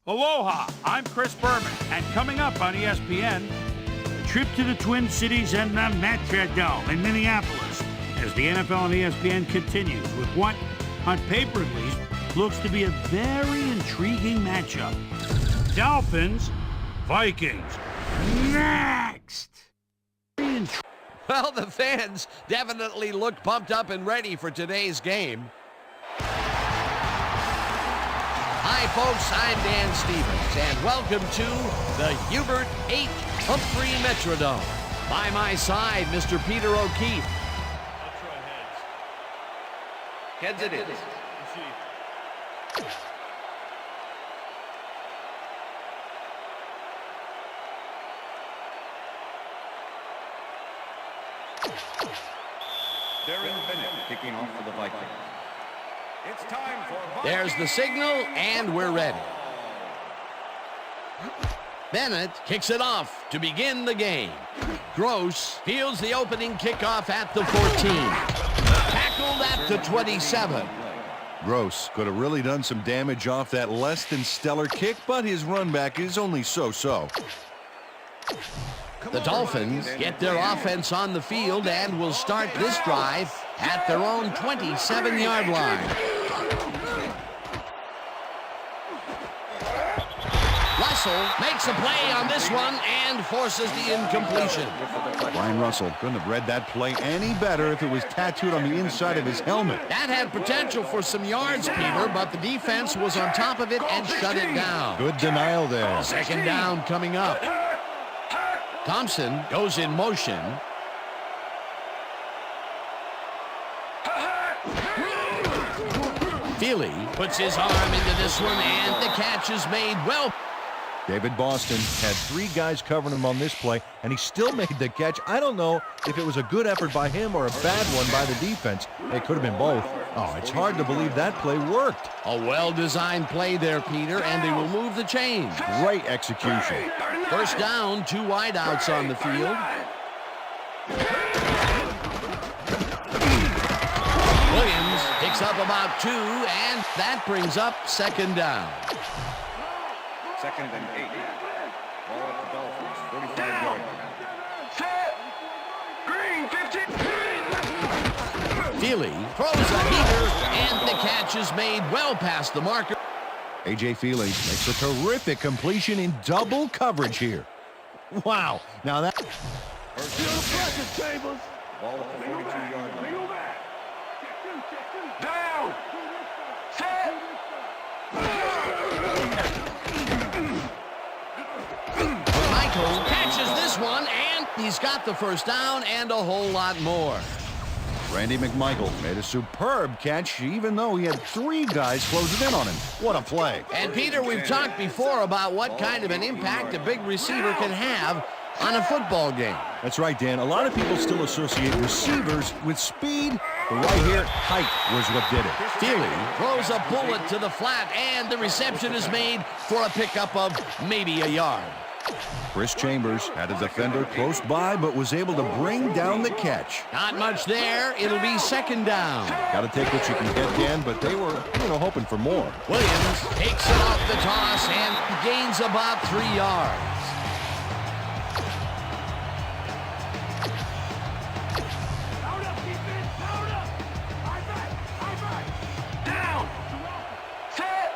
Aloha, I'm Chris Berman, and coming up on ESPN, a trip to the Twin Cities and the Metrodome in Minneapolis as the NFL and ESPN continues with what, on paper at least, looks to be a very intriguing matchup. Dolphins, Vikings, next! Well, the fans definitely look pumped up and ready for today's game. Hi, folks. I'm Dan Stevens, and welcome to the Hubert H. Humphrey Metrodome. By my side, Mr. Peter O'Keefe. Heads it is. Darren Bennett kicking off for the Vikings. It's time for Vikings. There's the signal, and we're ready. Bennett kicks it off to begin the game. Gross fields the opening kickoff at the 14. Tackled at the 27. Gross could have really done some damage off that less than stellar kick, but his run back is only so-so. The Dolphins get their offense on the field and will start this drive at their own 27-yard line. Russell makes a play on this one and forces the incompletion. Brian Russell couldn't have read that play any better if it was tattooed on the inside of his helmet. That had potential for some yards, Peter, but the defense was on top of it and shut it down. Good denial there. Second down coming up. Thompson goes in motion. Feely puts his arm into this one, and the catch is made well. David Boston had three guys covering him on this play, and he still made the catch. I don't know if it was a good effort by him or a bad one by the defense. It could have been both. Oh, it's hard to believe that play worked. A well-designed play there, Peter, and they will move the chains. Great execution. First down, two wideouts on the field. Williams picks up about two, and that brings up second down. Second and 8. Ball at the Dolphins, 45-yard line. Feely throws a heater, and the catch is made well past the marker. A.J. Feely makes a terrific completion in double coverage here. Wow. Now that... Ball at the 42-yard line. Down! Set! Michael catches this one, and he's got the first down and a whole lot more. Randy McMichael made a superb catch, even though he had three guys closing in on him. What a play. And, Peter, we've talked before about what kind of an impact a big receiver can have on a football game. That's right, Dan. A lot of people still associate receivers with speed, but right here, height was what did it. Feely throws a bullet to the flat, and the reception is made for a pickup of maybe a yard. Chris Chambers had a defender close by, but was able to bring down the catch. Not much there. It'll be second down. Got to take what you can get, Dan, but they were, hoping for more. Williams takes it off the toss and gains about 3 yards. Down! Set!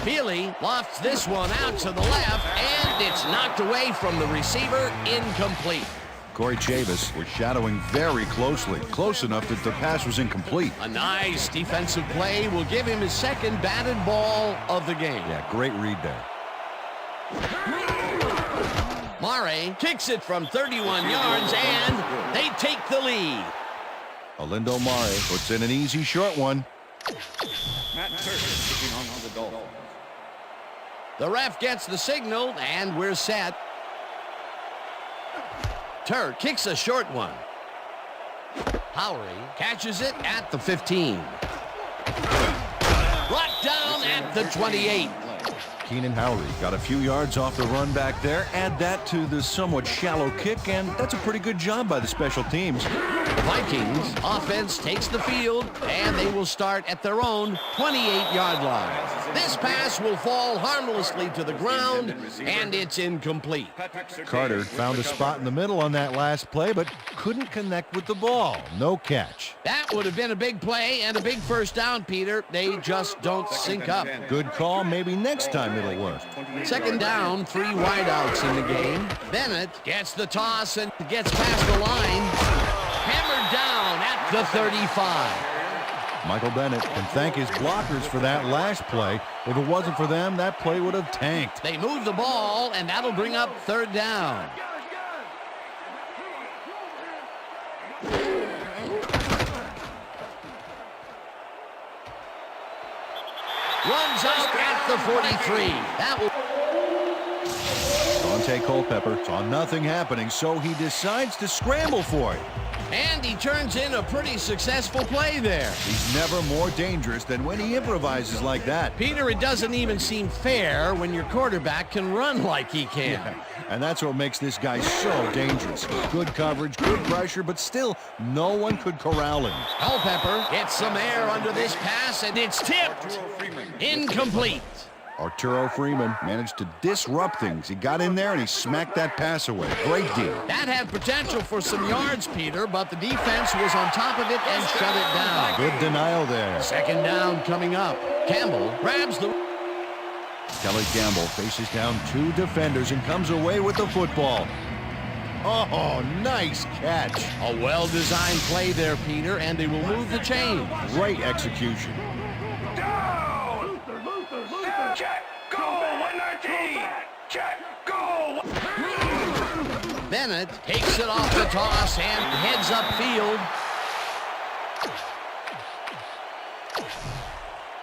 Feely lofts this one out to the left, and it's knocked away from the receiver, incomplete. Corey Chavis was shadowing very closely, close enough that the pass was incomplete. A nice defensive play will give him his second batted ball of the game. Yeah, great read there. Mare kicks it from 31 yards, and they take the lead. Alindo Mare puts in an easy short one. Matt Turk kicking on for the Dolphins. The ref gets the signal, and we're set. Turk kicks a short one. Howery catches it at the 15. Brought down at the 28. Keenan Howry got a few yards off the run back there. Add that to the somewhat shallow kick, and that's a pretty good job by the special teams. The Vikings offense takes the field, and they will start at their own 28-yard line. This pass will fall harmlessly to the ground, and it's incomplete. Carter found a spot in the middle on that last play, but couldn't connect with the ball. No catch. That would have been a big play and a big first down, Peter. They just don't sync up. Good call. Maybe next time it'll work. Second down, 3 wideouts in the game. Bennett gets the toss and gets past the line. Hammered down at the 35. Michael Bennett can thank his blockers for that last play. If it wasn't for them, that play would have tanked. They move the ball, and that'll bring up third down. Runs up at the 43. That will... Dante Culpepper saw nothing happening, so he decides to scramble for it. And he turns in a pretty successful play there. He's never more dangerous than when he improvises like that. Peter, it doesn't even seem fair when your quarterback can run like he can. Yeah, and that's what makes this guy so dangerous. Good coverage, good pressure, but still, no one could corral him. Culpepper gets some air under this pass, and it's tipped. Incomplete. Arturo Freeman managed to disrupt things. He got in there and he smacked that pass away. Great deal. That had potential for some yards, Peter, but the defense was on top of it and shut it down. Good denial there. Second down coming up. Campbell grabs the... Kelly Campbell faces down 2 defenders and comes away with the football. Oh, nice catch. A well-designed play there, Peter, and they will move the chain. Great execution. Check, go, 119. Check, go. Bennett takes it off the toss and heads upfield.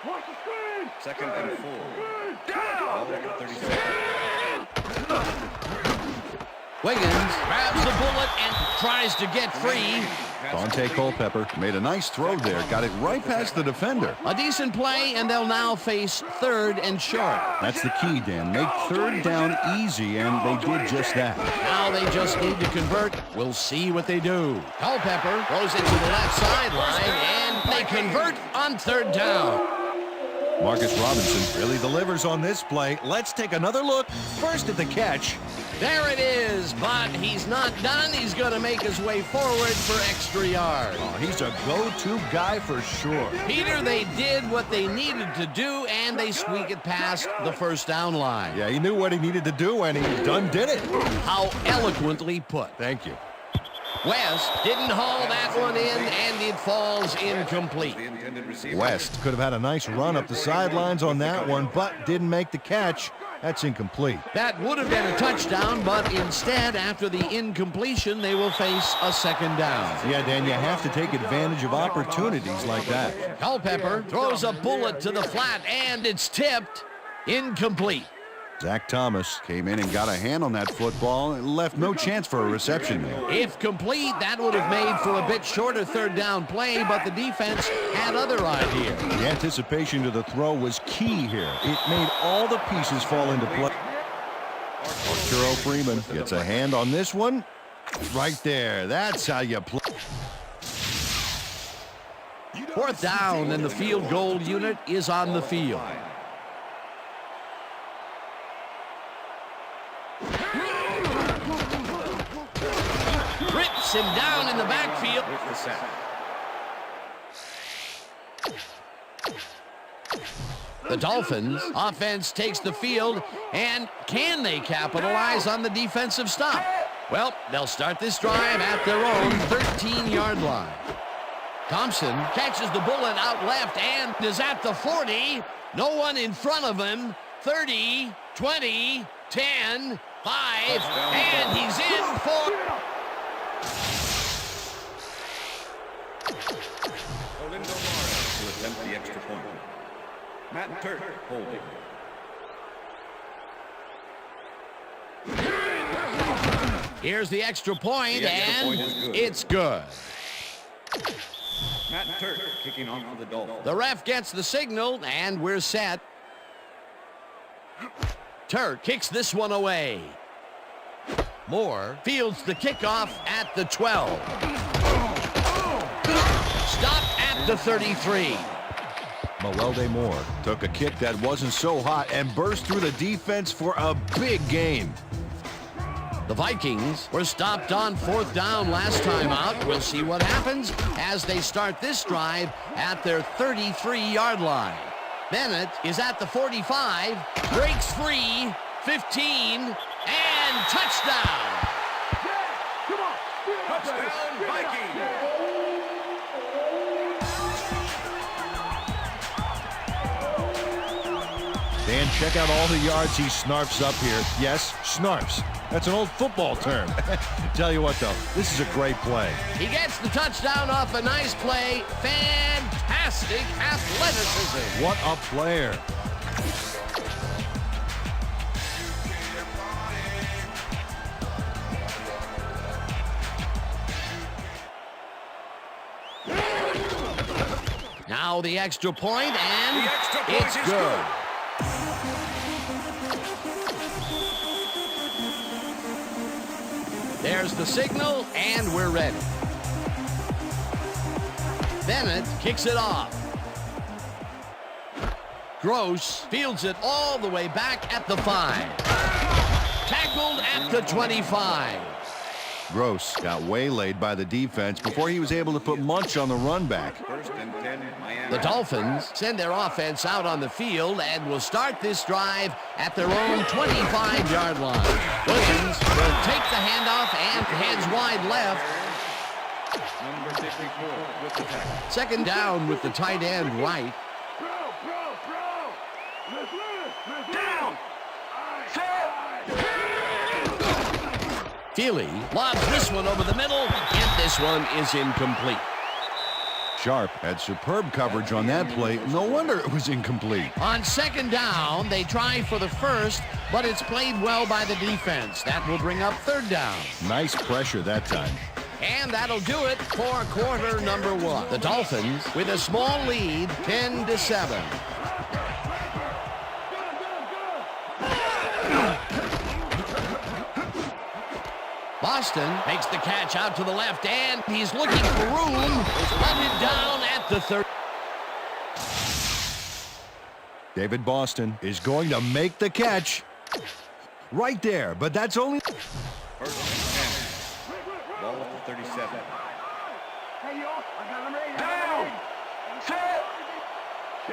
Watch the screen. Second and 4. Down. 37. Wiggins grabs the bullet and tries to get free. Dante Culpepper made a nice throw there. Got it right past the defender. A decent play, and they'll now face third and short. That's the key, Dan. Make third down easy, and they did just that. Now they just need to convert. We'll see what they do. Culpepper throws it to the left sideline, and they convert on third down. Marcus Robinson really delivers on this play. Let's take another look. First at the catch. There it is, but he's not done. He's going to make his way forward for extra yards. Oh, he's a go-to guy for sure. Peter, they did what they needed to do, and they squeak it past the first down line. Yeah, he knew what he needed to do, and he done did it. How eloquently put. Thank you. West didn't haul that one in, and it falls incomplete. West could have had a nice run up the sidelines on that one, but didn't make the catch. That's incomplete. That would have been a touchdown, but instead, after the incompletion, they will face a second down. Yeah, Dan, you have to take advantage of opportunities like that. Culpepper throws a bullet to the flat, and it's tipped. Incomplete. Zach Thomas came in and got a hand on that football and left no chance for a reception there. If complete, that would have made for a bit shorter third down play, but the defense had other ideas. The anticipation to the throw was key here. It made all the pieces fall into play. Arturo Freeman gets a hand on this one. Right there. That's how you play. Fourth down, and the field goal unit is on the field. Rips him down in the backfield. The Dolphins offense takes the field, and can they capitalize on the defensive stop? Well, they'll start this drive at their own 13-yard line. Thompson catches the bullet out left and is at the 40. No one in front of him. 30, 20, 10, 5, and he's in for... Olindo Morris to attempt the extra point. Matt Turk holding. Here's the extra point, The extra and point is good. it's good. Matt Turk kicking off for the Dolphins. The ref gets the signal, and we're set. Turk kicks this one away. Moore fields the kickoff at the 12. Stopped at the 33. Mewelde Moore took a kick that wasn't so hot and burst through the defense for a big gain. The Vikings were stopped on 4th down last time out. We'll see what happens as they start this drive at their 33-yard line. Bennett is at the 45, breaks free, 15, and touchdown. Touchdown, Vikings. Dan, check out all the yards he snarfs up here. Yes, snarfs. That's an old football term. Tell you what, though, this is a great play. He gets the touchdown off a nice play. Fantastic athleticism. What a player. Now the extra point, and The extra point it's is good. There's the signal, and we're ready. Bennett kicks it off. Gross fields it all the way back at the 5. Tackled at the 25. Gross got waylaid by the defense before he was able to put much on the run back. 1st and 10, Miami. The Dolphins send their offense out on the field and will start this drive at their own 25-yard line. Williams will take the handoff and heads wide left. Number 54 with the tackle. 2nd down with the tight end right. Down. Set. Feely lobs this one over the middle, and this one is incomplete. Sharp had superb coverage on that play. No wonder it was incomplete. On 2nd down, they try for the first, but it's played well by the defense. That will bring up 3rd down. Nice pressure that time. And that'll do it for quarter number 1. The Dolphins with a small lead, 10-7. Boston makes the catch out to the left, and he's looking for room. Landed down at the 30. David Boston is going to make the catch. Right there, but that's only... 1st and 10. Ball at the 37. Down. Set.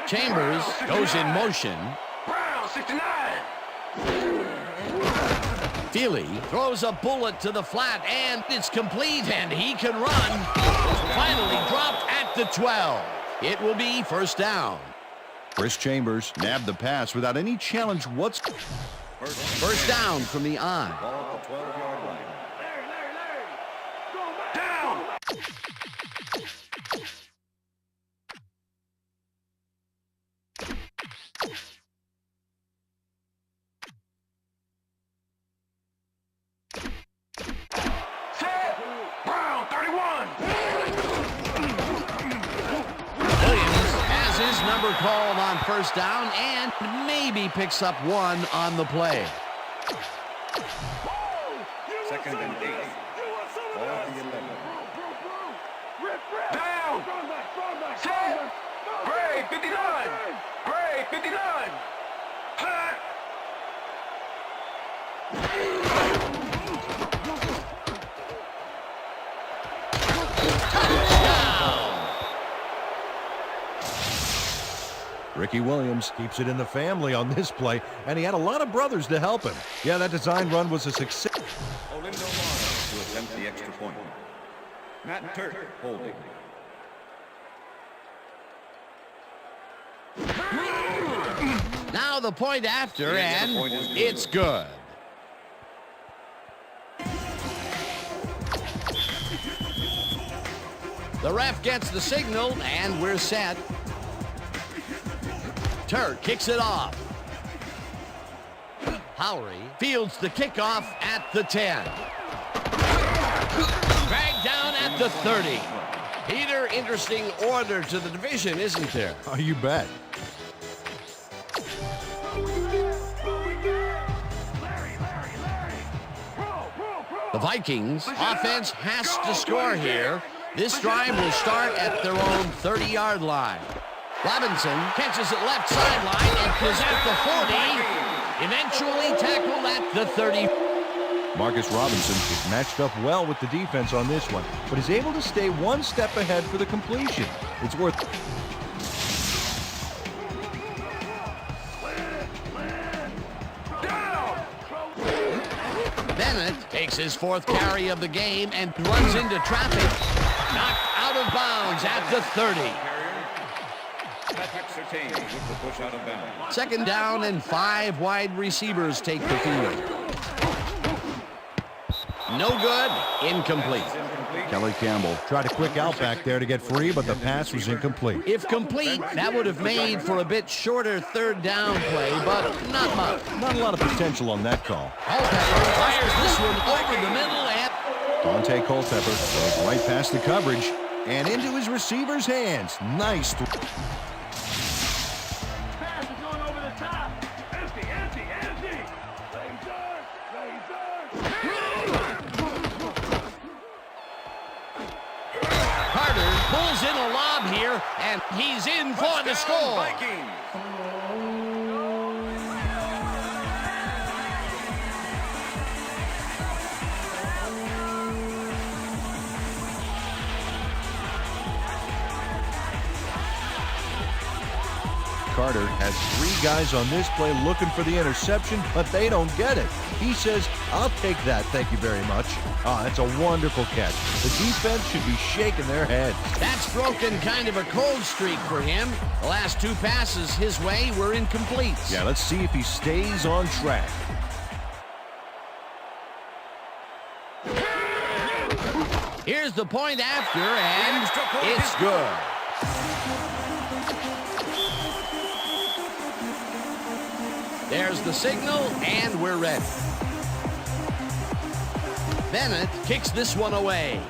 Chambers goes in motion. Brown, 69. Feely throws a bullet to the flat, and it's complete, and he can run. Finally dropped at the 12. It will be 1st down. Chris Chambers nabbed the pass without any challenge whatsoever. 1st down from the eye. Ball at the 12-yard line. Down. Set. Brown, 31. Williams has his number called on 1st down and maybe picks up 1 on the play. 2nd and 8. Ball at the 11. Down. Set. Bray, 59. Bray, 59. Hot. Ricky Williams keeps it in the family on this play, and he had a lot of brothers to help him. Yeah, that design run was a success. Olindo Mara to attempt the extra point. Matt Turk holding. Now the point after, The and extra point is good. it's good. The ref gets the signal, and we're set. Turk kicks it off. Howery fields the kickoff at the 10. Dragged down at the 30. Peter, interesting order to the division, isn't there? Oh, you bet. The Vikings offense has to score here. This drive will start at their own 30-yard line. Robinson catches it left sideline and is at the 40. Eventually tackled at the 30. Marcus Robinson is matched up well with the defense on this one, but is able to stay one step ahead for the completion. It's worth... Bennett takes his 4th carry of the game and runs into traffic. Knocked out of bounds at the 30. With the push out of bounds. 2nd down and 5 wide receivers take the field. No good. Incomplete. Kelly Campbell tried a quick out back there to get free, but the pass was incomplete. If complete, that would have made for a bit shorter 3rd down play, but not much. Not a lot of potential on that call. Culpepper fires this one over the middle and... Dante Culpepper goes right past the coverage and into his receiver's hands. Nice. Pass is going over the top. Empty, empty, empty. Carter pulls in a lob here, and he's in for the score. Vikings. Carter has 3 guys on this play looking for the interception, but they don't get it. He says, I'll take that, thank you very much. That's a wonderful catch. The defense should be shaking their heads. That's broken kind of a cold streak for him. The last 2 passes his way were incomplete. Yeah, let's see if he stays on track. Here's the point after, and it's good. There's the signal, and we're ready. Bennett kicks this one away.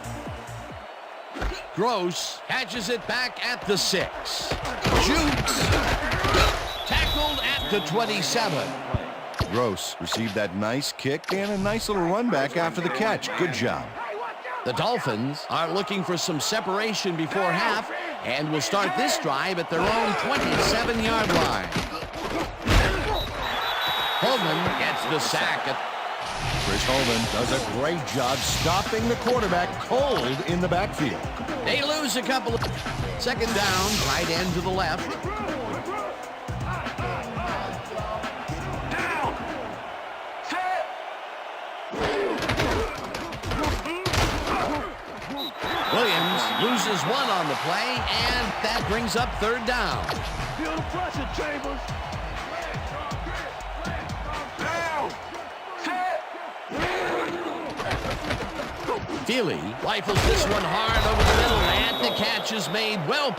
Gross catches it back at the 6. Jukes. Tackled at the 27. Gross received that nice kick and a nice little run back after the catch. Good job. The Dolphins are looking for some separation before half and will start this drive at their own 27-yard line. Holman gets the sack. Chris Holman does a great job stopping the quarterback cold in the backfield. They lose a couple of... 2nd down, tight end to the left. Down. Set. Williams loses 1 on the play, and that brings up 3rd down. Feel the pressure, Chambers. Down. Set. Feely rifles this one hard over the middle, and the catch is made well.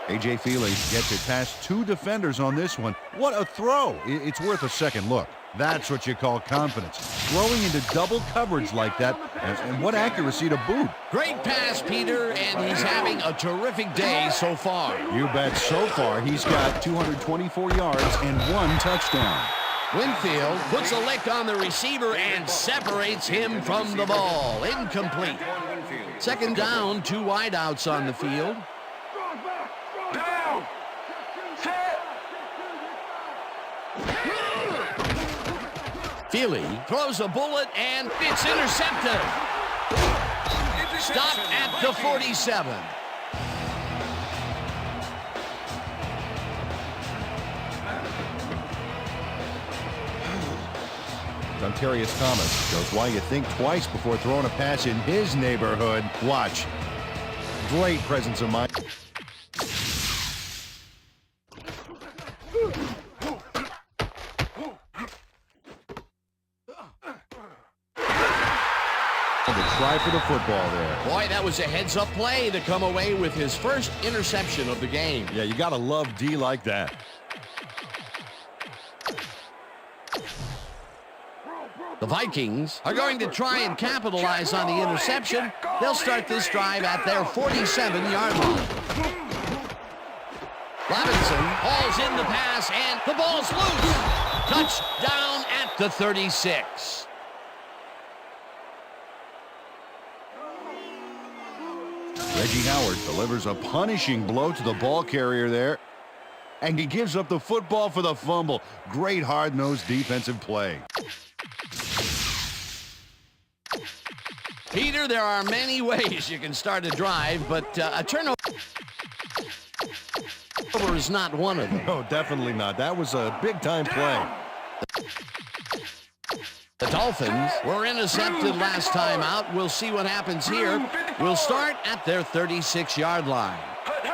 A.J. Feely gets it past 2 defenders on this one. What a throw. It's worth a second look. That's what you call confidence. Throwing into double coverage like that, and what accuracy to boot. Great pass, Peter, and he's having a terrific day so far. You bet. So far, he's got 224 yards and 1 touchdown. Winfield puts a lick on the receiver and separates him from the ball. Incomplete. 2nd down, 2 wideouts on the field. Down. Set. Feely throws a bullet, and it's intercepted. Stopped at the 47. Dontarius Thomas shows why you think twice before throwing a pass in his neighborhood. Watch. Great presence of mind. The try for the football there. Boy, that was a heads-up play to come away with his first interception of the game. Yeah, you gotta love D like that. The Vikings are going to try and capitalize on the interception. They'll start this drive at their 47-yard line. Robinson hauls in the pass, and the ball's loose. Touchdown at the 36. Reggie Howard delivers a punishing blow to the ball carrier there. And he gives up the football for the fumble. Great hard-nosed defensive play. Peter, there are many ways you can start a drive, but a turnover is not one of them. No, definitely not. That was a big-time play. The Dolphins were intercepted last time out. We'll see what happens here. We'll start at their 36-yard line.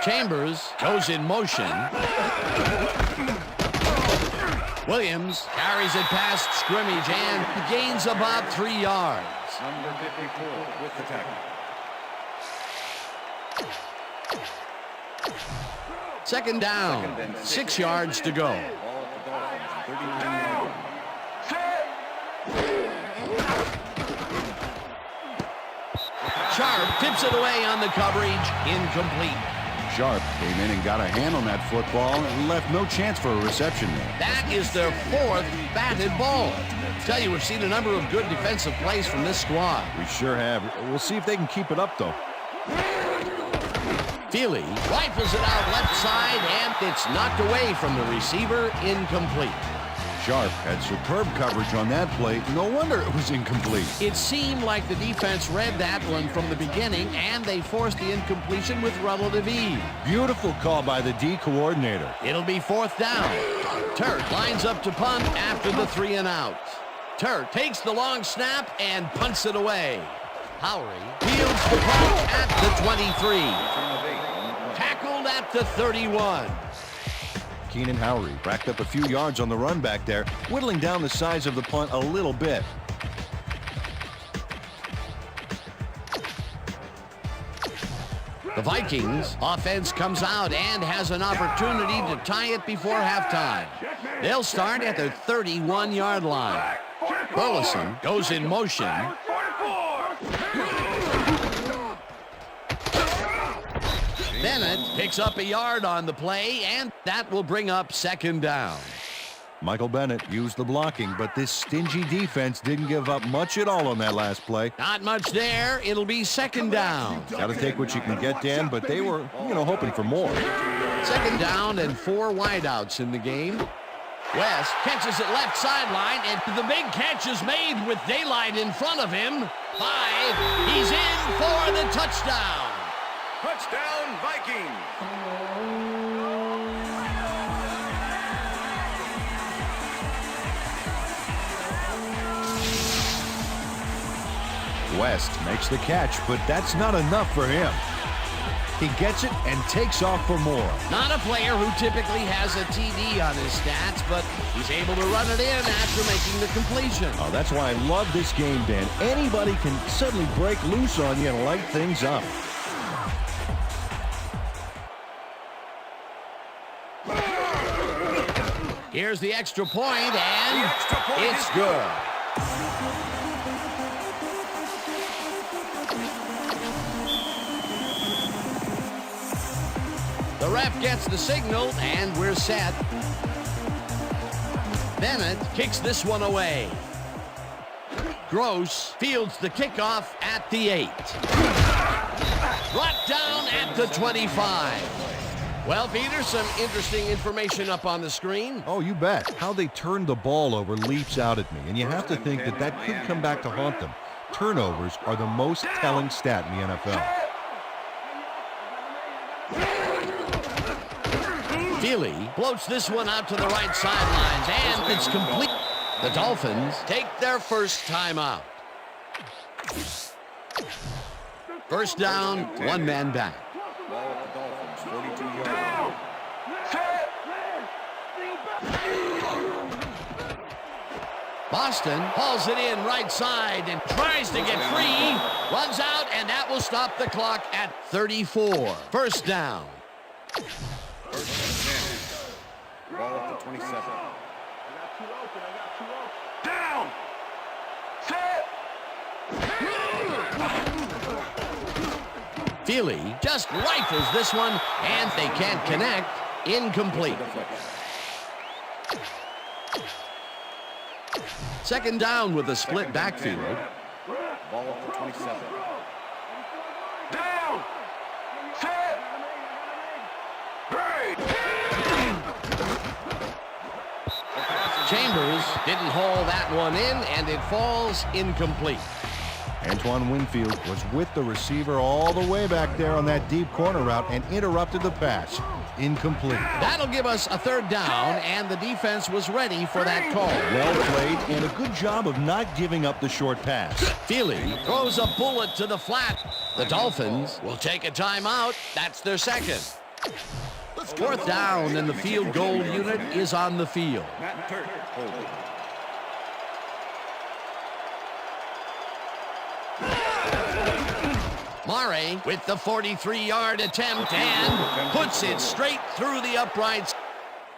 Chambers goes in motion. Williams carries it past scrimmage and gains about 3 yards. Number 54 with the tackle. Second down, 6 yards to go. Ball at the Dolphins, 39 yards. Sharp tips it away on the coverage, incomplete. Sharp came in and got a hand on that football and left no chance for a reception there. That is their 4th batted ball. Tell you, we've seen a number of good defensive plays from this squad. We sure have. We'll see if they can keep it up, though. Feely rifles it out left side, and it's knocked away from the receiver, incomplete. Sharp had superb coverage on that play. No wonder it was incomplete. It seemed like the defense read that one from the beginning, and they forced the incompletion with relative ease. Beautiful call by the D coordinator. It'll be 4th down. Turk lines up to punt after the 3 and out. Turk takes the long snap and punts it away. Howery fields the punt at the 23. Tackled at the 31. Keenan Howery racked up a few yards on the run back there, whittling down the size of the punt a little bit. The Vikings offense comes out and has an opportunity to tie it before halftime. They'll start at their 31-yard line. Burleson goes in motion. Bennett picks up a yard on the play, and that will bring up 2nd down. Michael Bennett used the blocking, but this stingy defense didn't give up much at all on that last play. Not much there. It'll be 2nd down. Got to take what you can get, Dan, but they were, hoping for more. 2nd down and 4 wideouts in the game. West catches it left sideline, and the big catch is made with daylight in front of him. 5. He's in for the touchdown. Touchdown, Vikings! West makes the catch, but that's not enough for him. He gets it and takes off for more. Not a player who typically has a TD on his stats, but he's able to run it in after making the completion. Oh, that's why I love this game, Dan. Anybody can suddenly break loose on you and light things up. Here's the extra point, and it's good. The ref gets the signal, and we're set. Bennett kicks this one away. Gross fields the kickoff at the 8. Brought down at the 25. Well, Peter, some interesting information up on the screen. Oh, you bet. How they turned the ball over leaps out at me, and you have to think that that could come back to haunt them. Turnovers are the most telling stat in the NFL. Feely floats this one out to the right sidelines, and it's complete. The Dolphins take their first timeout. 1st down, 1 man back. Ball at the Dolphins, 42 yards. Boston hauls it in right side and tries to get free. Runs out, and that will stop the clock at 34. 1st down. 1st and 10. Ball at the 27. Down! Set! Feely just rifles this one, and they can't connect. Incomplete. 2nd down with a split backfield. Ball at the 27. Down! Chambers didn't haul that one in, and it falls incomplete. Antoine Winfield was with the receiver all the way back there on that deep corner route and interrupted the pass. Incomplete. That'll give us a third down, and the defense was ready for that call. Well played, and a good job of not giving up the short pass. Feely throws a bullet to the flat. The Dolphins will take a timeout. That's their second. Fourth down, and the field goal unit is on the field. Matt Turk holding. Murray with the 43-yard attempt and puts it straight through the uprights.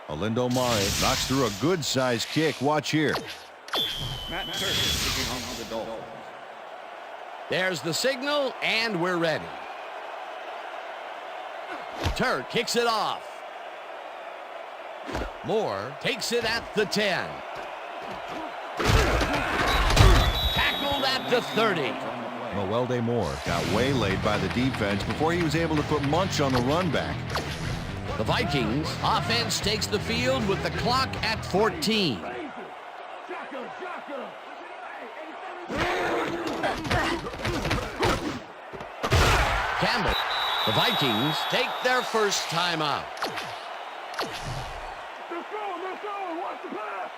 Olindo Mare knocks through a good-sized kick. Watch here. Matt Turk taking on the Dolphins. There's the signal, and we're ready. Turk kicks it off. Moore takes it at the 10. Tackled at the 30. Mewelde Moore got waylaid by the defense before he was able to put Munch on the run back. The Vikings offense takes the field with the clock at 14. Campbell. The Vikings take their first timeout. Let's go, watch the pass,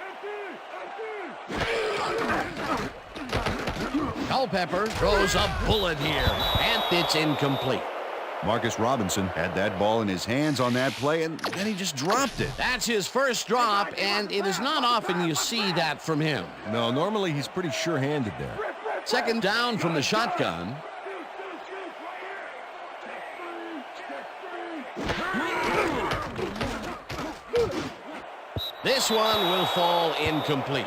empty. Culpepper throws a bullet here, and it's incomplete. Marcus Robinson had that ball in his hands on that play, and then he just dropped it. That's his first drop, and it is not often you see that from him. No, normally he's pretty sure-handed there. Second down from the shotgun. This one will fall incomplete.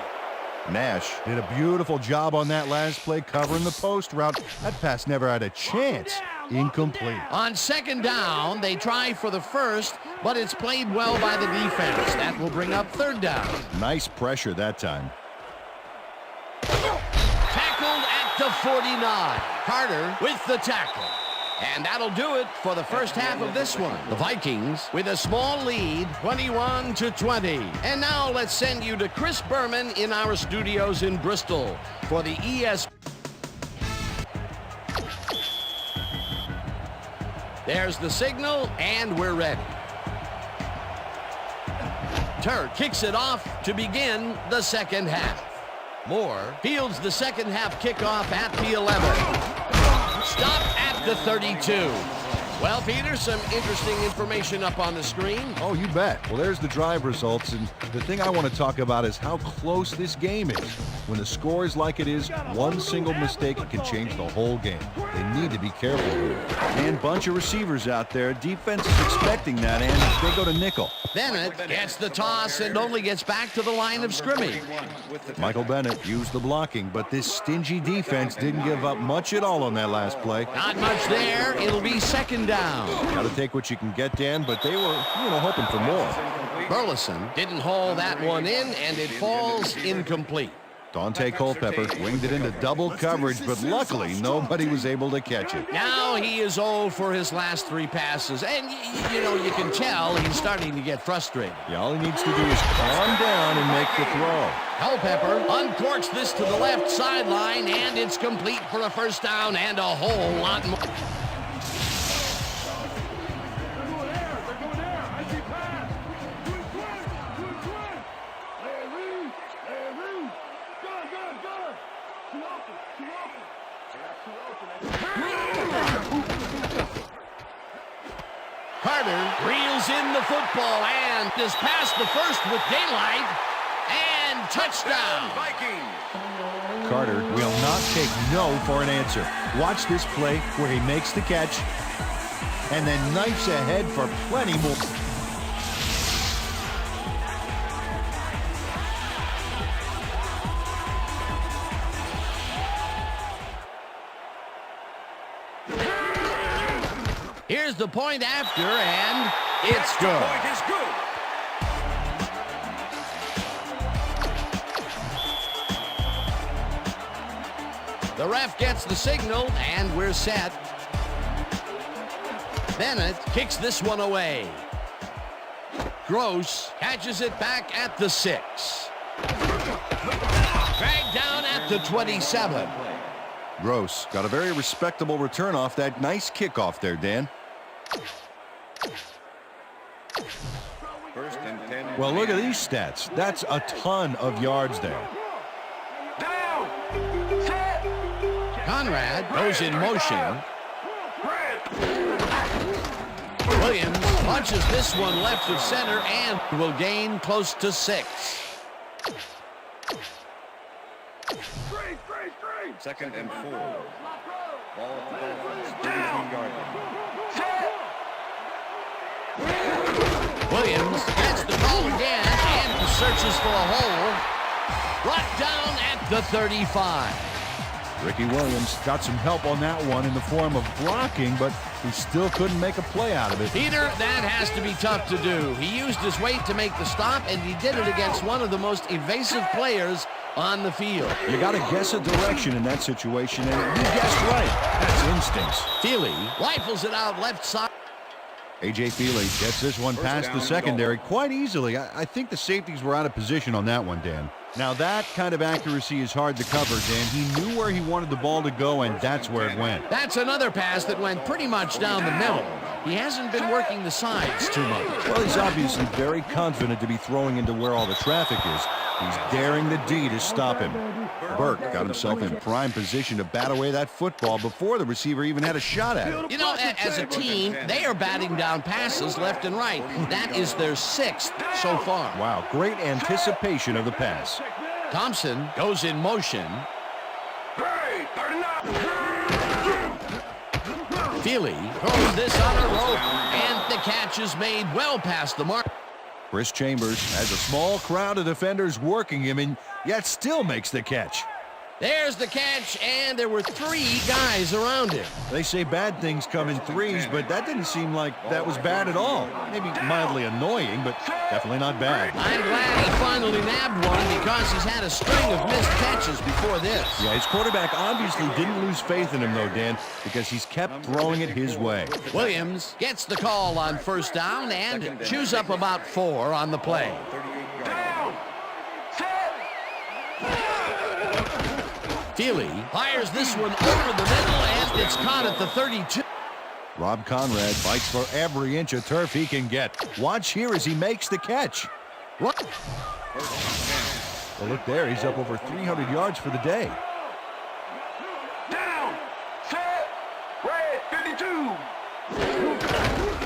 Nash did a beautiful job on that last play covering the post route. That pass never had a chance. Incomplete. On second down, they try for the first, but it's played well by the defense. That will bring up third down. Nice pressure that time. Tackled at the 49. Carter with the tackle. And that'll do it for the first half of this one. The Vikings with a small lead, 21-20. And now let's send you to Chris Berman in our studios in Bristol for the ESPN. There's the signal, and we're ready. Turk kicks it off to begin the second half. Moore fields the second half kickoff at the 11. Stop at the 32. Well, Peter, some interesting information up on the screen. Oh, you bet. Well, there's the drive results, and the thing I want to talk about is how close this game is. When the score is like it is, one single mistake can change the whole game. They need to be careful here. And bunch of receivers out there. Defense is expecting that, and they go to nickel. Bennett gets the toss and only gets back to the line of scrimmage. Michael Bennett used the blocking, but this stingy defense didn't give up much at all on that last play. Not much there. It'll be second down. Got to take what you can get, Dan, but they were, hoping for more. Burleson didn't haul that one in, and it falls incomplete. Dante Culpepper winged it into double coverage, but luckily nobody was able to catch it. Now he is 0 for his last 3 passes, and you can tell he's starting to get frustrated. Yeah, all he needs to do is calm down and make the throw. Culpepper uncorks this to the left sideline, and it's complete for a first down and a whole lot more. Carter reels in the football and is past the first with daylight, and touchdown. Carter will not take no for an answer. Watch this play where he makes the catch and then knifes ahead for plenty more. Here's the point after, and it's good. Point is good. The ref gets the signal, and we're set. Bennett kicks this one away. Gross catches it back at the 6. Dragged down at the 27. Gross got a very respectable return off that nice kickoff there, Dan. First and 10. Well, look at these stats. That's a ton of yards there. Conrad goes in motion. Williams punches this one left of center and will gain close to 6. Second and 4. Ball at the Dolphins, 33-yard line. Williams gets the call again and searches for a hole. Brought down at the 35. Ricky Williams got some help on that one in the form of blocking, but he still couldn't make a play out of it. Peter, that has to be tough to do. He used his weight to make the stop, and he did it against one of the most evasive players on the field. You got to guess a direction in that situation, and you guessed right. That's instincts. Feely rifles it out left side. A.J. Feely gets this one past the secondary quite easily. I think the safeties were out of position on that one, Dan. Now, that kind of accuracy is hard to cover, Dan. He knew where he wanted the ball to go, and that's where it went. That's another pass that went pretty much down the middle. He hasn't been working the sides too much. Well, he's obviously very confident to be throwing into where all the traffic is. He's daring the D to stop him. Burke got himself in prime position to bat away that football before the receiver even had a shot at it. You know, as a team, they are batting down passes left and right. That is their 6th so far. Wow, great anticipation of the pass. Thompson goes in motion. Feely throws this on a rope, and the catch is made well past the mark. Chris Chambers has a small crowd of defenders working him, and yet still makes the catch. There's the catch, and there were 3 guys around him. They say bad things come in threes, but that didn't seem like that was bad at all. Maybe mildly annoying, but definitely not bad. I'm glad he finally nabbed one because he's had a string of missed catches before this. Yeah, his quarterback obviously didn't lose faith in him, though, Dan, because he's kept throwing it his way. Williams gets the call on first down and chews up about 4 on the play. Feely fires this one over the middle, and it's caught at the 32. Rob Conrad fights for every inch of turf he can get. Watch here as he makes the catch. Well, look there. He's up over 300 yards for the day. Down, set, red, 52.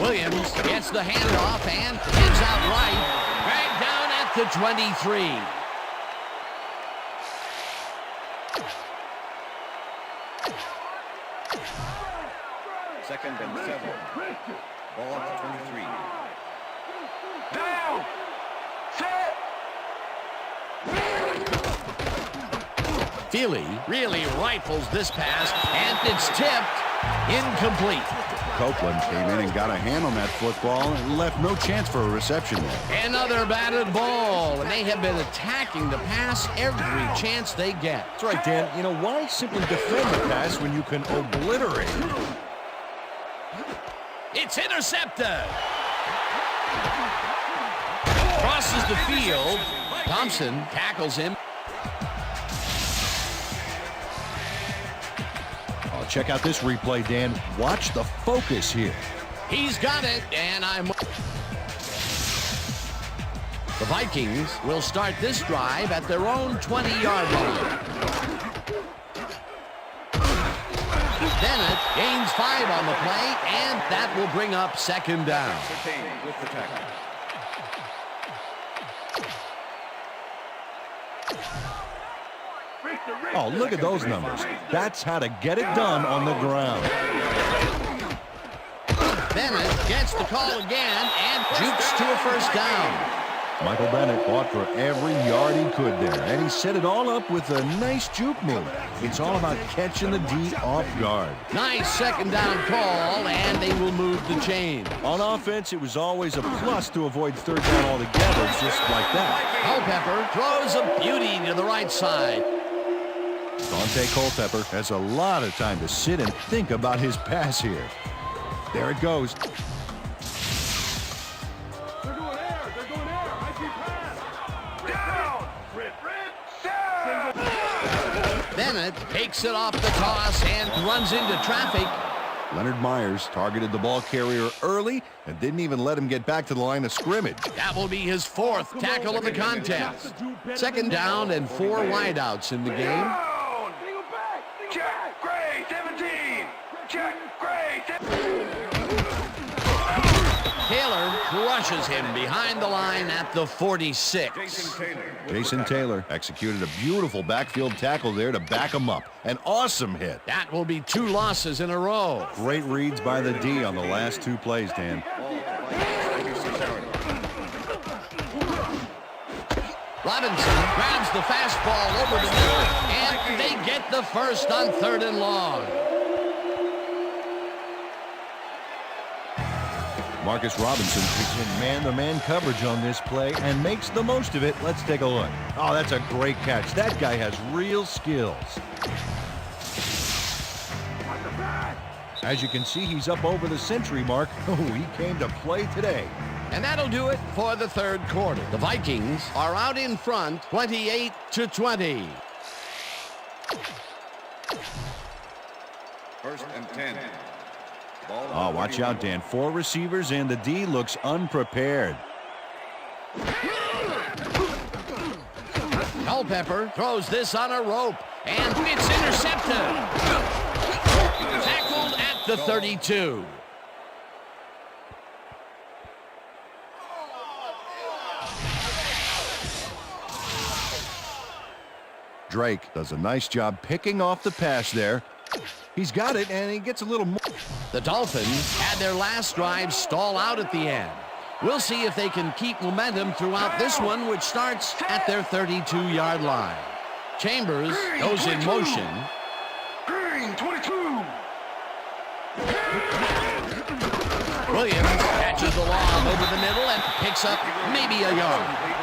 Williams gets the handoff and heads out right. Dragged down at the 23. Second and 7. Ball at the 23. Down, set. Feely really rifles this pass, and it's tipped. Incomplete. Copeland came in and got a hand on that football and left no chance for a reception there. Another batted ball, and they have been attacking the pass every chance they get. That's right, Dan. You know, why simply defend the pass when you can obliterate it? It's intercepted. Crosses the field. Thompson tackles him. Oh, check out this replay, Dan. Watch the focus here. He's got it, and the Vikings will start this drive at their own 20-yard line. Bennett gains 5 on the play, and that will bring up second down. With the tackle. Oh, look at those numbers. That's how to get it done on the ground. Bennett gets the call again and jukes to a first down. Michael Bennett fought for every yard he could there, and he set it all up with a nice juke move. It's all about catching the D off guard. Nice second down call, and they will move the chain. On offense, it was always a plus to avoid third down altogether, just like that. Culpepper throws a beauty to the right side. Dante Culpepper has a lot of time to sit and think about his pass here. There it goes. Bennett takes it off the toss and runs into traffic. Leonard Myers targeted the ball carrier early and didn't even let him get back to the line of scrimmage. That will be his 4th tackle of the contest. 2nd down and 4 wideouts in the game. Check, Gray, 17. Check, Gray, 17. Taylor crushes him behind the line at the 46. Jason Taylor executed a beautiful backfield tackle there to back him up. An awesome hit. That will be 2 losses in a row. Great reads by the D on the last 2 plays, Dan. Robinson grabs the fastball over the middle, and they get the first on 3rd and long. Marcus Robinson is in man-to-man coverage on this play and makes the most of it. Let's take a look. Oh, that's a great catch. That guy has real skills. As you can see, he's up over the century mark. Oh, he came to play today. And that'll do it for the 3rd quarter. The Vikings are out in front, 28-20. 1st and 10. Oh, watch out, Dan. 4 receivers, and the D looks unprepared. Culpepper throws this on a rope, and it's intercepted. Tackled at the 32. Drake does a nice job picking off the pass there. He's got it, and he gets a little more. The Dolphins had their last drive stall out at the end. We'll see if they can keep momentum throughout this one, which starts at their 32-yard line. Chambers goes in motion. Green, 22. Williams catches the lob over the middle and picks up maybe a yard.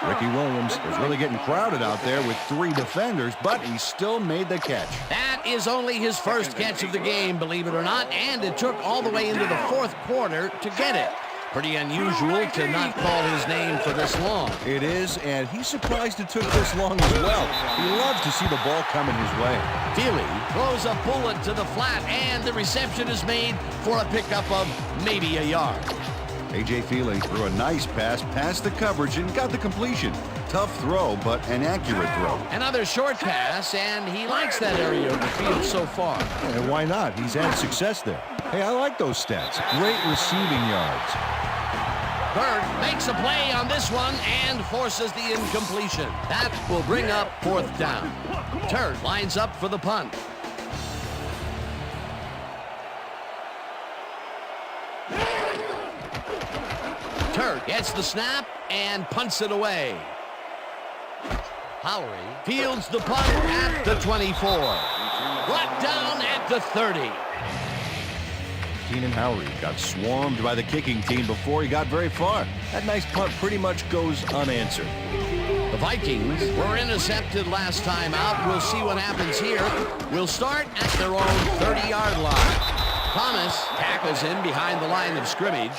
Ricky Williams is really getting crowded out there with 3 defenders, but he still made the catch. That is only his first catch of the game, believe it or not, and it took all the way into the 4th quarter to get it. Pretty unusual to not call his name for this long. It is, and he's surprised it took this long as well. He loves to see the ball coming his way. Feely throws a bullet to the flat, and the reception is made for a pickup of maybe a yard. A.J. Feely threw a nice pass past the coverage and got the completion. Tough throw, but an accurate throw. Another short pass, and he likes that area of the field so far. And why not? He's had success there. Hey, I like those stats. Great receiving yards. Bird makes a play on this one and forces the incompletion. That will bring up 4th down. Turd lines up for the punt. Turd gets the snap and punts it away. Howery fields the punt at the 24. Brought down at the 30. Keenan Howery got swarmed by the kicking team before he got very far. That nice punt pretty much goes unanswered. The Vikings were intercepted last time out. We'll see what happens here. We'll start at their own 30-yard line. Thomas tackles him behind the line of scrimmage.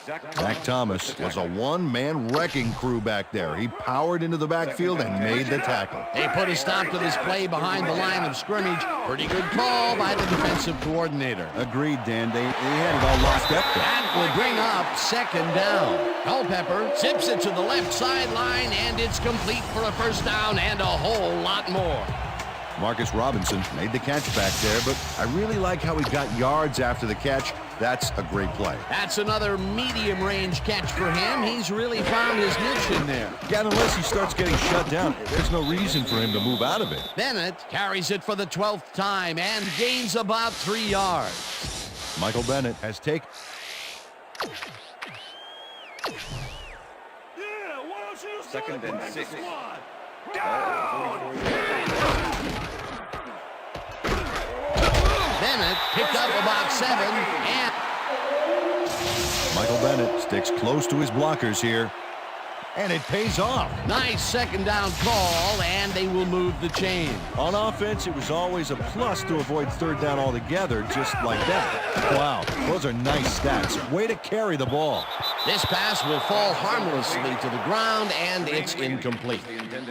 Zach Thomas was a one-man wrecking crew back there. He powered into the backfield and made the tackle. They put a stop to this play behind the line of scrimmage. Pretty good call by the defensive coordinator. Agreed, Dan. They had it all locked up there. That will bring up 2nd down. Culpepper zips it to the left sideline, and it's complete for a 1st down and a whole lot more. Marcus Robinson made the catch back there, but I really like how he got yards after the catch. That's a great play. That's another medium-range catch for him. He's really found his niche in there. Yeah, unless he starts getting shut down, there's no reason for him to move out of it. Bennett carries it for the 12th time and gains about 3 yards. Michael Bennett has taken... Yeah, why don't you 2nd and 6. Bennett picked up about 7, and Michael Bennett sticks close to his blockers here. And it pays off. nice 2nd down call, and they will move the chain. On offense, it was always a plus to avoid 3rd down altogether, just like that. Wow, those are nice stats. Way to carry the ball. This pass will fall harmlessly to the ground, and it's incomplete.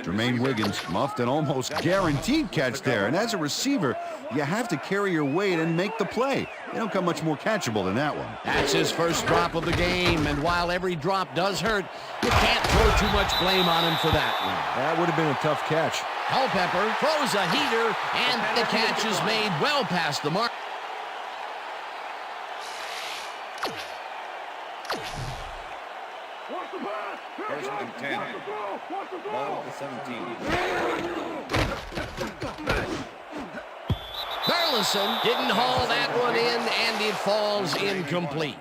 Jermaine Wiggins muffed an almost guaranteed catch there. And as a receiver, you have to carry your weight and make the play. They don't come much more catchable than that one. That's his first drop of the game, and while every drop does hurt, you can't throw too much blame on him for that one. That would have been a tough catch. Culpepper throws a heater, and the catch is made well past the mark. First and 10. Ball to 17. Burleson didn't haul that one in, and it falls incomplete.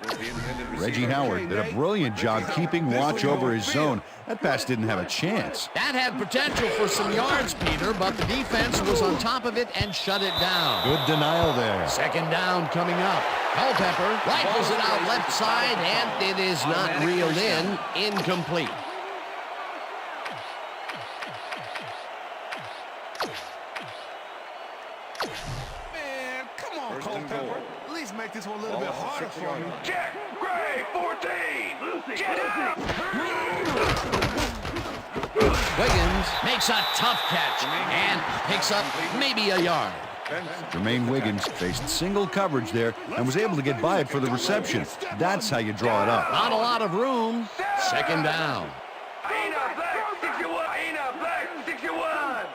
Reggie Howard did a brilliant job keeping watch over his zone. That pass didn't have a chance. That had potential for some yards, Peter, but the defense was on top of it and shut it down. Good denial there. Second down coming up. Culpepper rifles it out left side, and it is not reeled in. Incomplete. Man, come on, First and Culpepper. goal. At least make this one a little bit Ball harder 6 for yards. me. Check. Gray, 14. Get out. Wiggins makes a tough catch and picks up maybe a yard. Jermaine Wiggins faced single coverage there and was able to get by it for the reception. That's how you draw it up. Not a lot of room. Second down. Ain't a black 61. Ain't a black 61.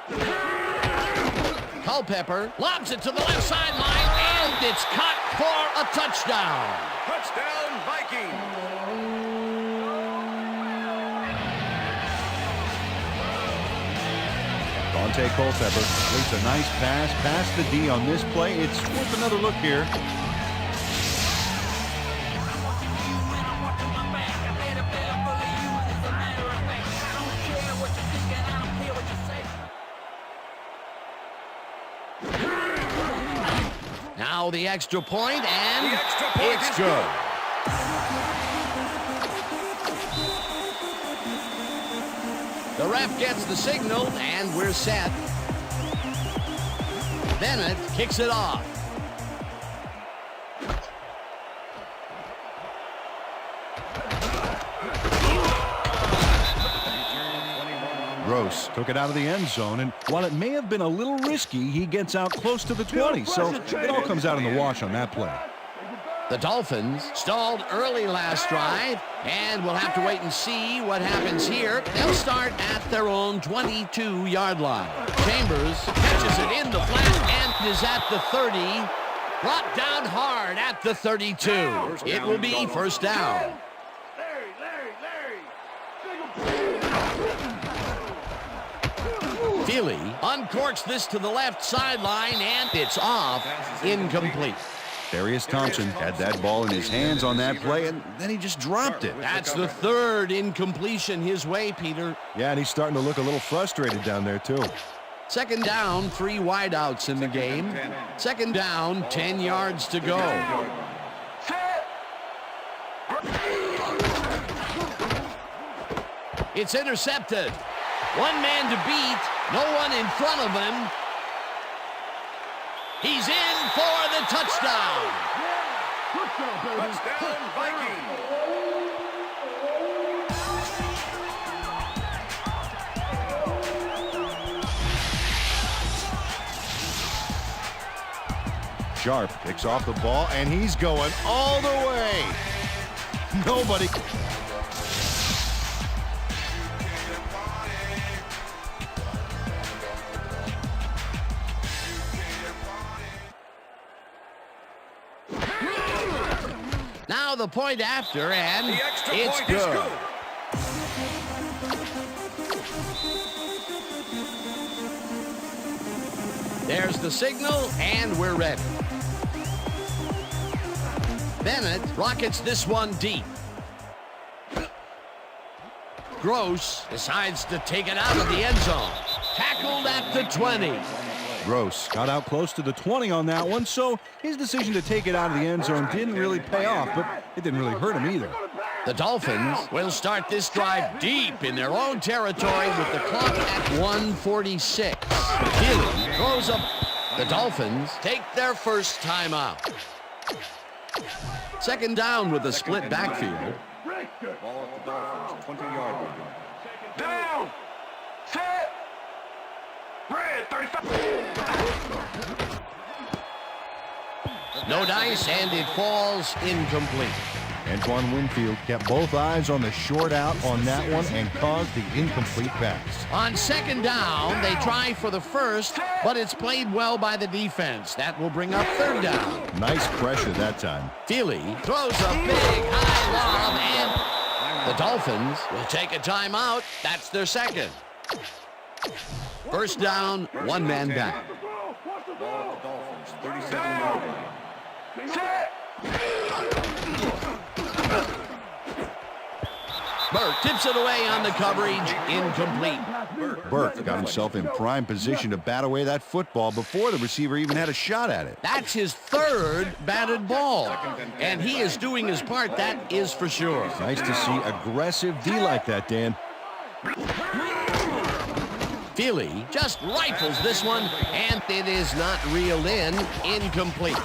Culpepper lobs it to the left sideline, and it's caught for a touchdown. Touchdown, Vikings. Dante Culpepper completes a nice pass past the D on this play. It's worth another look here. Now the extra point, and The extra point it's is good. The ref gets the signal, and we're set. Bennett kicks it off. Gross took it out of the end zone, and while it may have been a little risky, he gets out close to the 20, so it all comes out in the wash on that play. The Dolphins stalled early last drive, and we'll have to wait and see what happens here. They'll start at their own 22-yard line. Chambers catches it in the flat and is at the 30. Brought down hard at the 32. It will be first down. Feely uncorks this to the left sideline, and it's off. Incomplete. Darius Thompson had that ball in his hands on that play, and then he just dropped it. That's the third incompletion his way, Peter. Yeah, and he's starting to look a little frustrated down there, too. Second down, 3 wideouts in the game. Second down, 10 yards to go. It's intercepted. One man to beat, no one in front of him. He's in for the touchdown. Touchdown, Vikings. Sharp picks off the ball, and he's going all the way. Nobody. Now the point after, and The extra it's point is good. good. There's the signal, and we're ready. Bennett rockets this one deep. Gross decides to take it out of the end zone. Tackled at the 20. Gross got out close to the 20 on that one, so his decision to take it out of the end zone didn't really pay off, but it didn't really hurt him either. The Dolphins will start this drive deep in their own territory with the clock at 1:46. Feely throws up. The Dolphins take their first timeout. Second down with a split backfield. Ball at the Dolphins, 20-yard line. Down. Set. No dice, and it falls incomplete. Antoine Winfield kept both eyes on the short out on that one and caused the incomplete pass. On second down, they try for the first, but it's played well by the defense. That will bring up third down. Nice pressure that time. Feely throws a big high lob, and the Dolphins will take a timeout. That's their second. First down, one man back. Ball at the Dolphins, 37-yard line. Burke tips it away on the coverage, incomplete. Burke got himself in prime position to bat away that football before the receiver even had a shot at it. That's his third batted ball, and he is doing his part, that is for sure. Nice to see aggressive D like that, Dan. Feely just rifles this one, and it is not reeled in, incomplete.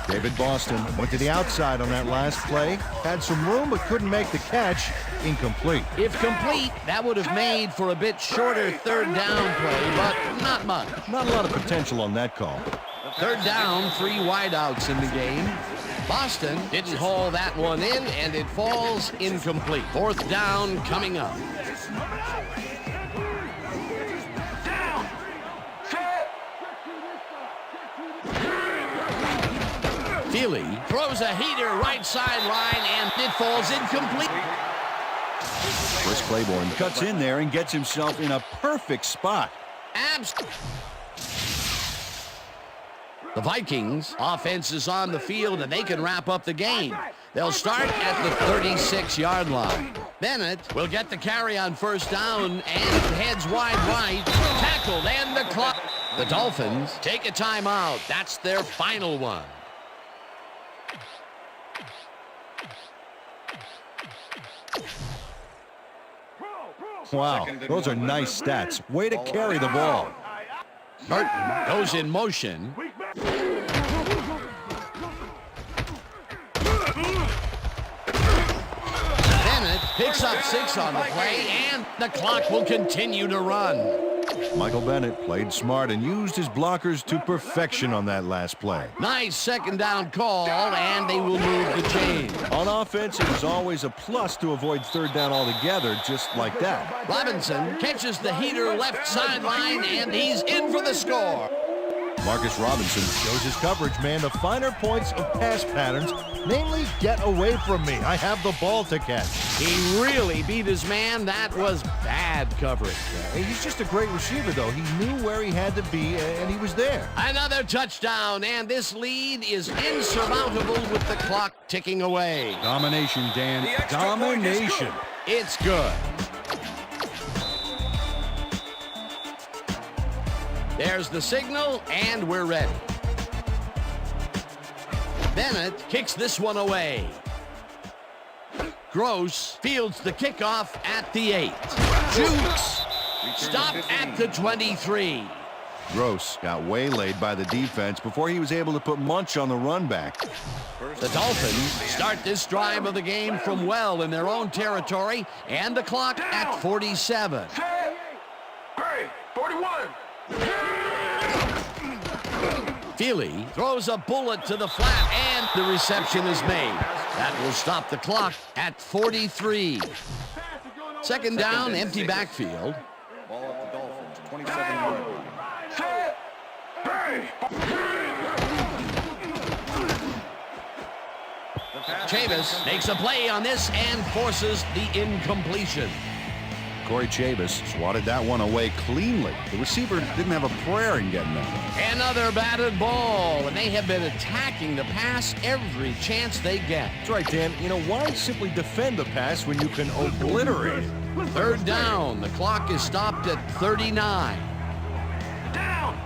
David Boston went to the outside on that last play. Had some room but couldn't make the catch. Incomplete. If complete, that would have made for a bit shorter third down play, but not much. Not a lot of potential on that call. Third down, 3 wideouts in the game. Boston didn't haul that one in, and it falls incomplete. Fourth down coming up. Feely throws a heater right sideline, and it falls incomplete. Chris Claiborne cuts in there and gets himself in a perfect spot. The Vikings offense is on the field, and they can wrap up the game. They'll start at the 36-yard line. Bennett will get the carry on first down and heads wide right. Tackled, and the clock. The Dolphins take a timeout. That's their final one. Wow, those are nice stats. Way to carry the ball. Burton goes in motion. Bennett picks up 6 on the play, and the clock will continue to run. Michael Bennett played smart and used his blockers to perfection on that last play. Nice second down call, and they will move the chain. On offense, it is always a plus to avoid third down altogether, just like that. Robinson catches the heater left sideline, and he's in for the score. Marcus Robinson shows his coverage, man, the finer points of pass patterns, namely, get away from me. I have the ball to catch. He really beat his man. That was bad coverage. He's just a great receiver, though. He knew where he had to be, and he was there. Another touchdown, and this lead is insurmountable with the clock ticking away. Domination, Dan. Domination. It's good. There's the signal, and we're ready. Bennett kicks this one away. Gross fields the kickoff at the 8. Jukes stopped at the 23. Gross got waylaid by the defense before he was able to put Munch on the run back. The Dolphins start this drive of the game from well in their own territory, and the clock at 47. 41. Feely throws a bullet to the flat, and the reception is made. That will stop the clock at 43. Second down, empty backfield. Ball at the Dolphins, 27-yard line. Chavis makes a play on this and forces the incompletion. Corey Chavis swatted that one away cleanly. The receiver didn't have a prayer in getting that. Another batted ball, and they have been attacking the pass every chance they get. That's right, Dan. You know, why simply defend the pass when you can obliterate it? Third down. The clock is stopped at 39. Down.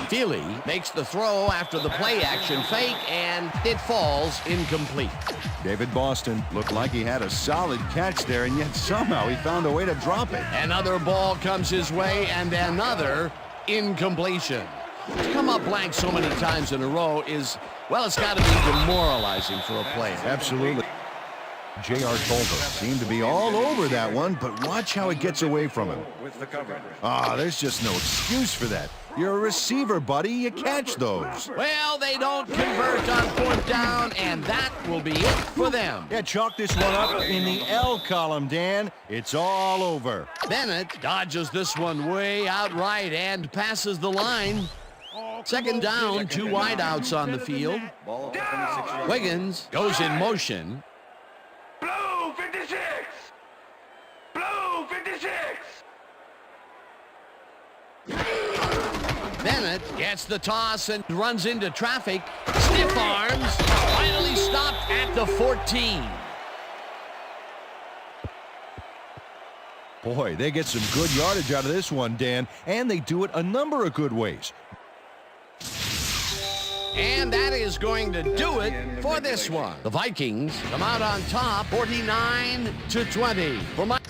Feely makes the throw after the play-action fake, and it falls incomplete. David Boston looked like he had a solid catch there, and yet somehow he found a way to drop it. Another ball comes his way, and another incompletion. To come up blank so many times in a row is, well, it's got to be demoralizing for a player. Absolutely. J.R. Tolver seemed to be all over that one, but watch how it gets away from him. With the coverage. There's just no excuse for that. You're a receiver, buddy. You catch those. Well, they don't convert on 4th down, and that will be it for them. Yeah, chalk this one up in the L column, Dan. It's all over. Bennett dodges this one way out right and passes the line. 2nd down, 2 wideouts on the field. Ball at the 26-yard. Wiggins goes in motion. Blue 56. Blue 56. Bennett gets the toss and runs into traffic. Stiff arms. Finally stopped at the 14. Boy, they get some good yardage out of this one, Dan, and they do it a number of good ways. And that is going to do it for this one. The Vikings come out on top, 49-20. For Mike.